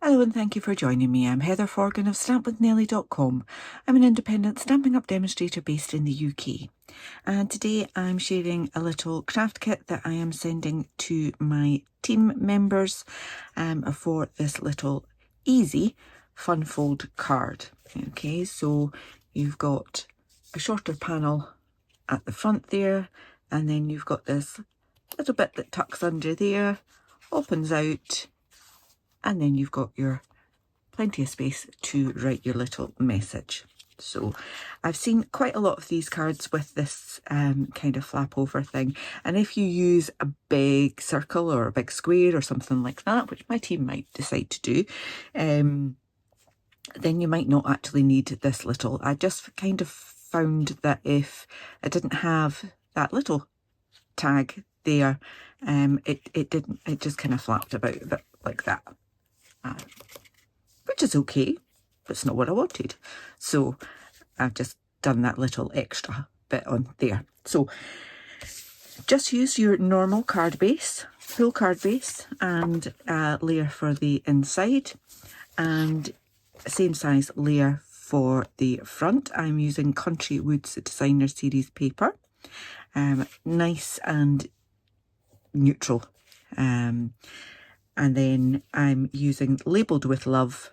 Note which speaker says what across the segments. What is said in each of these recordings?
Speaker 1: Hello and thank you for joining me. I'm Heather Forgan of stampwithnellie.com. I'm an independent Stampin' Up demonstrator based in the UK. And today I'm sharing a little craft kit that I am sending to my team members for this little easy fun fold card. Okay, so you've got a shorter panel at the front there, and then you've got this little bit that tucks under there, opens out, and then you've got your plenty of space to write your little message. So I've seen quite a lot of these cards with this kind of flap over thing, and if you use a big circle or a big square or something like that, which my team might decide to do, then you might not actually need this little. I just kind of found that if I didn't have that little tag there, it just kind of flapped about a bit like that. Which is okay, but it's not what I wanted. So I've just done that little extra bit on there. So just use your normal card base, full card base, and layer for the inside, and same size layer for the front. I'm using Country Woods Designer Series paper, nice and neutral. And then I'm using Labelled with Love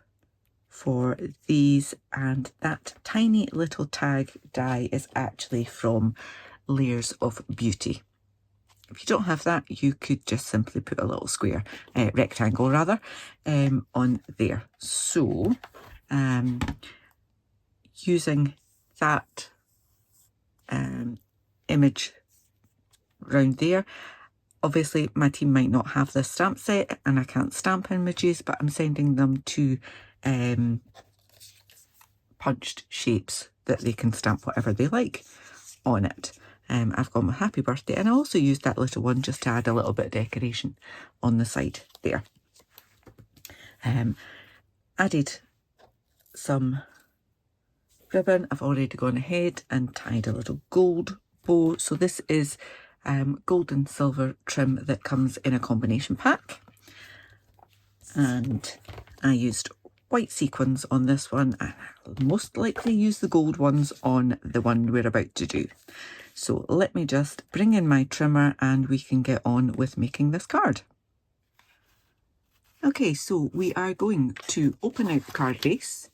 Speaker 1: for these, and that tiny little tag die is actually from Layers of Beauty. If you don't have that, you could just simply put a little square, rectangle rather, on there. So using that image round there. Obviously my team might not have this stamp set and I can't stamp images, but I'm sending them to punched shapes that they can stamp whatever they like on it. I've got my happy birthday, and I also used that little one just to add a little bit of decoration on the side there. Added some ribbon. I've already gone ahead and tied a little gold bow. So this is gold and silver trim that comes in a combination pack, and I used white sequins on this one. I'll most likely use the gold ones on the one we're about to do. So let me just bring in my trimmer and we can get on with making this card. Okay, so we are going to open out the card base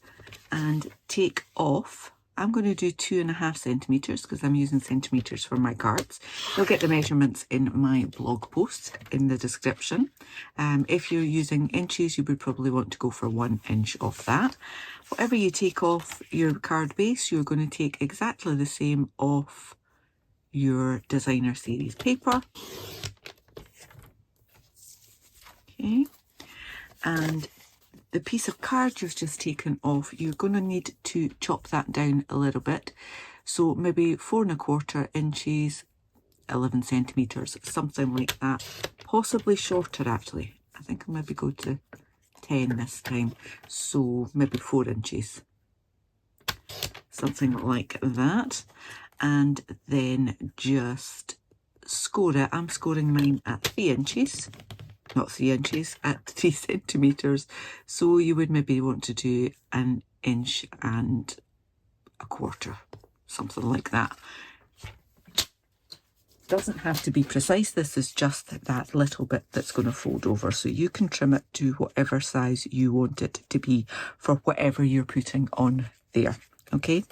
Speaker 1: and take off. I'm going to do 2.5 centimeters because I'm using centimeters for my cards. You'll get the measurements in my blog post in the description. If you're using inches, you would probably want to go for 1 inch of that. Whatever you take off your card base, you're going to take exactly the same off your designer series paper. Okay, and the piece of card you've just taken off, you're going to need to chop that down a little bit. So maybe 4¼ inches, 11 centimeters, something like that. Possibly shorter actually. I think I'll maybe go to 10 this time. So maybe 4 inches. Something like that. And then just score it. I'm scoring mine at 3 inches. Not 3 inches, at 3 centimeters. So you would maybe want to do 1 1/4 inches, something like that. Doesn't have to be precise. This is just that little bit that's going to fold over, so you can trim it to whatever size you want it to be for whatever you're putting on there. Okay.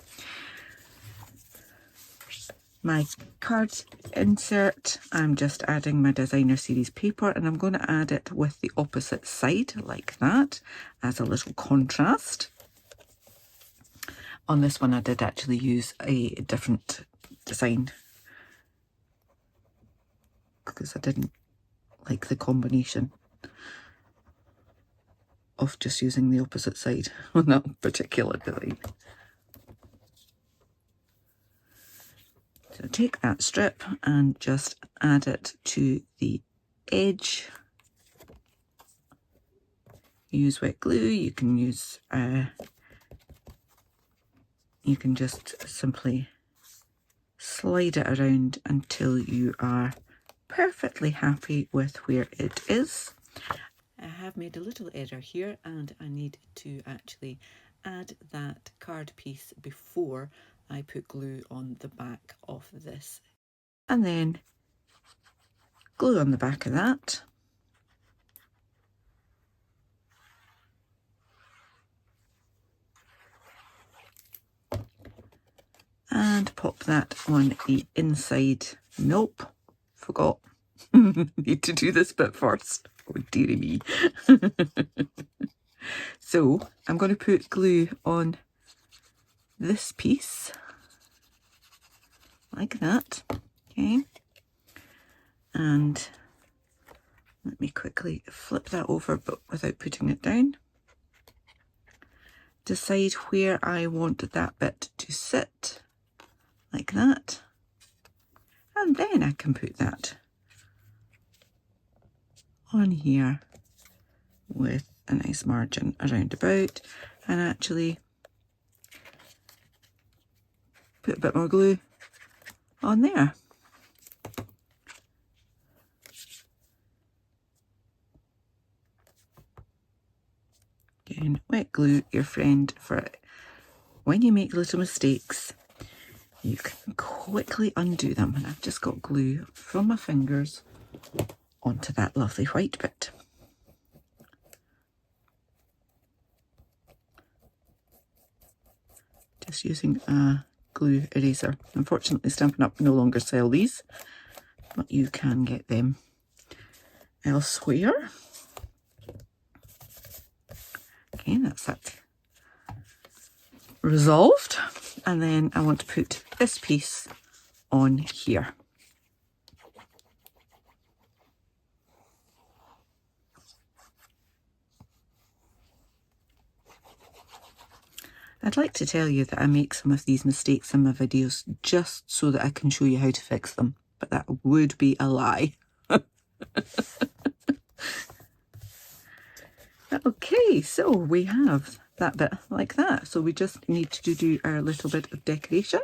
Speaker 1: My card insert, I'm just adding my designer series paper, and I'm going to add it with the opposite side like that as a little contrast. On this one I did actually use a different design because I didn't like the combination of just using the opposite side on that particular design. So take that strip and just add it to the edge. Use wet glue, you can use, you can just simply slide it around until you are perfectly happy with where it is. I have made a little error here and I need to actually add that card piece before I put glue on the back of this. And then glue on the back of that. And pop that on the inside. Nope, forgot. Need to do this bit first. Oh dearie me. So I'm going to put glue on this piece like that. Okay. And let me quickly flip that over, but without putting it down. Decide where I want that bit to sit, like that. And then I can put that on here with a nice margin around about, and actually put a bit more glue on there. Again, wet glue, your friend, for it. When you make little mistakes, you can quickly undo them. And I've just got glue from my fingers onto that lovely white bit. Just using a glue eraser. Unfortunately, Stampin' Up no longer sell these, but you can get them elsewhere. Okay, that's that resolved. And then I want to put this piece on here. I'd like to tell you that I make some of these mistakes in my videos just so that I can show you how to fix them, but that would be a lie. Okay, so we have that bit like that. So we just need to do our little bit of decoration.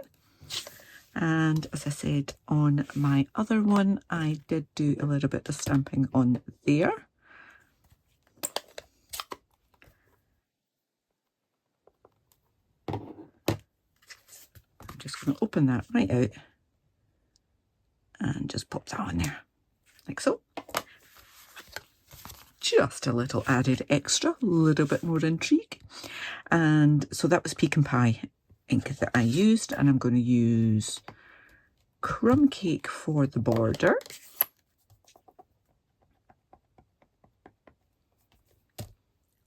Speaker 1: And as I said on my other one, I did do a little bit of stamping on there. I'm just going to open that right out and just pop that on there, like so. Just a little added extra, a little bit more intrigue. And so that was Pecan Pie ink that I used, and I'm going to use Crumb Cake for the border.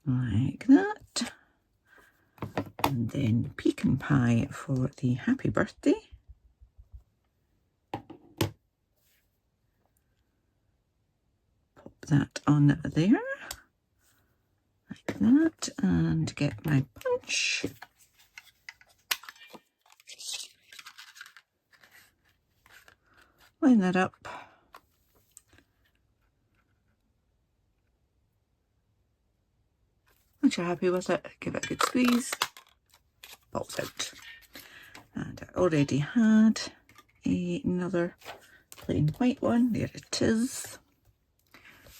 Speaker 1: Like that. And then Pecan Pie for the happy birthday. Pop that on there. Like that. And get my punch. Line that up. Once you're happy with it, give it a good squeeze. Pops out. And I already had another plain white one. There it is.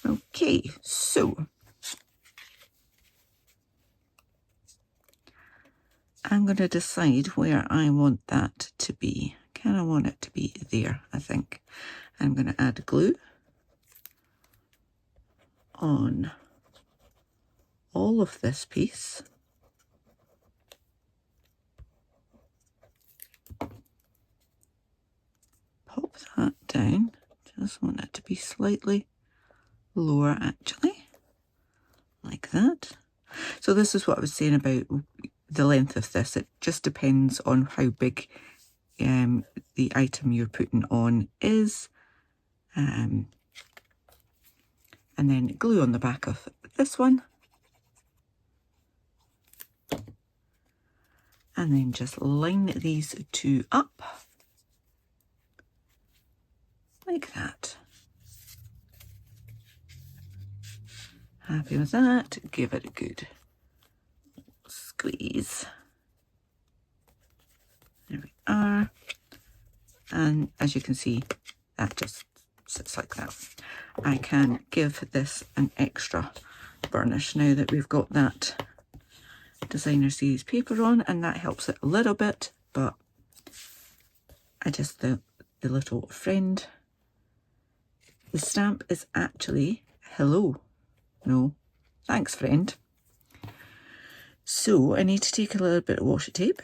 Speaker 1: Okay, so I'm going to decide where I want that to be. Kind of want it to be there, I think. I'm going to add glue on all of this piece. Pop that down. Just want it to be slightly lower, actually, like that. So this is what I was saying about the length of this. It just depends on how big the item you're putting on is. And then glue on the back of this one. And then just line these two up like that. Happy with that? Give it a good squeeze. There we are. And as you can see, that just sits like that. I can give this an extra burnish now that we've got that designer series paper on, and that helps it a little bit, but I just the little friend. The stamp is actually hello. No, thanks friend. So I need to take a little bit of washi tape.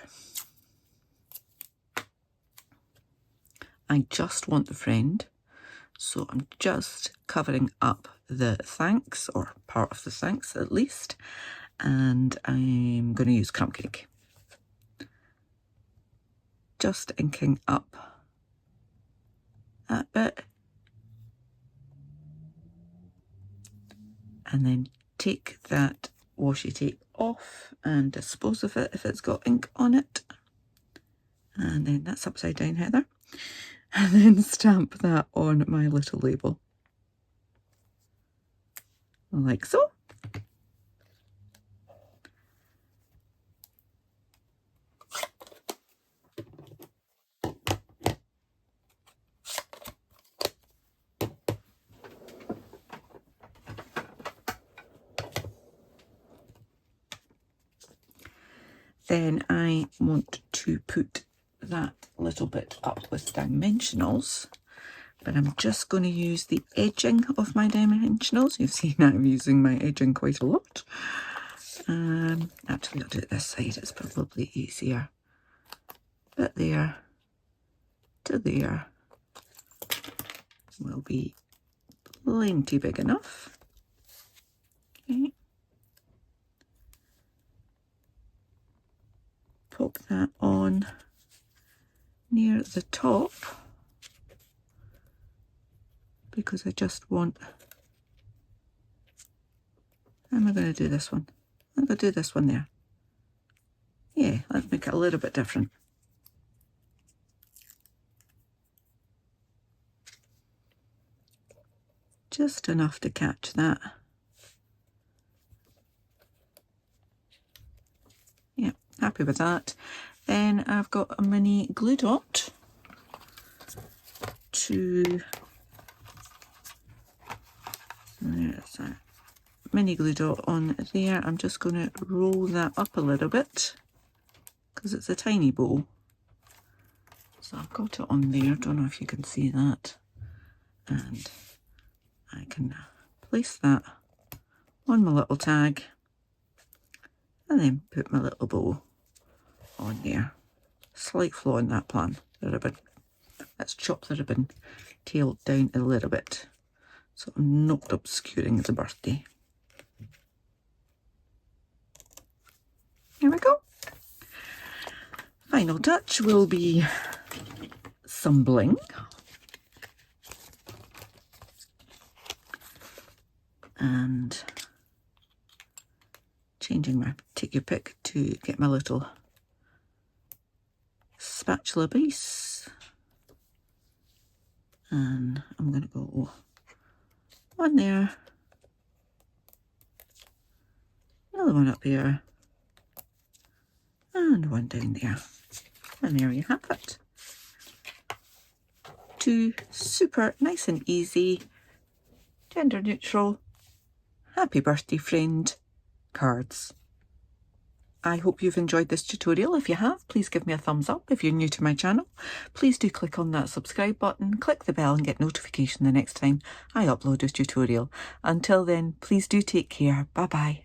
Speaker 1: I just want the friend, so I'm just covering up the thanks, or part of the thanks at least, and I'm going to use crumb cake. Just inking up that bit, and then take that washi tape off and dispose of it if it's got ink on it. And then that's upside down, Heather. And then stamp that on my little label, like so. Then I want to put that little bit up with dimensionals, but I'm just going to use the edging of my dimensionals. You've seen I'm using my edging quite a lot. Actually, I'll do it this side, it's probably easier. But there to there will be plenty big enough. Okay. Pop that on near the top, because I just want, how am I going to do this one? I'm going to do this one there. Yeah, let's make it a little bit different. Just enough to catch that. Yeah, happy with that. Then I've got a mini glue dot to, there's a mini glue dot on there. I'm just going to roll that up a little bit because it's a tiny bow. So I've got it on there, don't know if you can see that. And I can place that on my little tag and then put my little bow on there. Slight flaw in that plan, the ribbon. Let's chop the ribbon tail down a little bit so I'm not obscuring the birthday. There we go. Final touch will be some bling. And changing my take your pick to get my little spatula base. And I'm going to go one there, another one up here, and one down there. And there you have it. 2 super nice and easy, gender neutral, happy birthday friend cards. I hope you've enjoyed this tutorial. If you have, please give me a thumbs up. If you're new to my channel, please do click on that subscribe button, click the bell and get notification the next time I upload a tutorial. Until then, please do take care. Bye bye.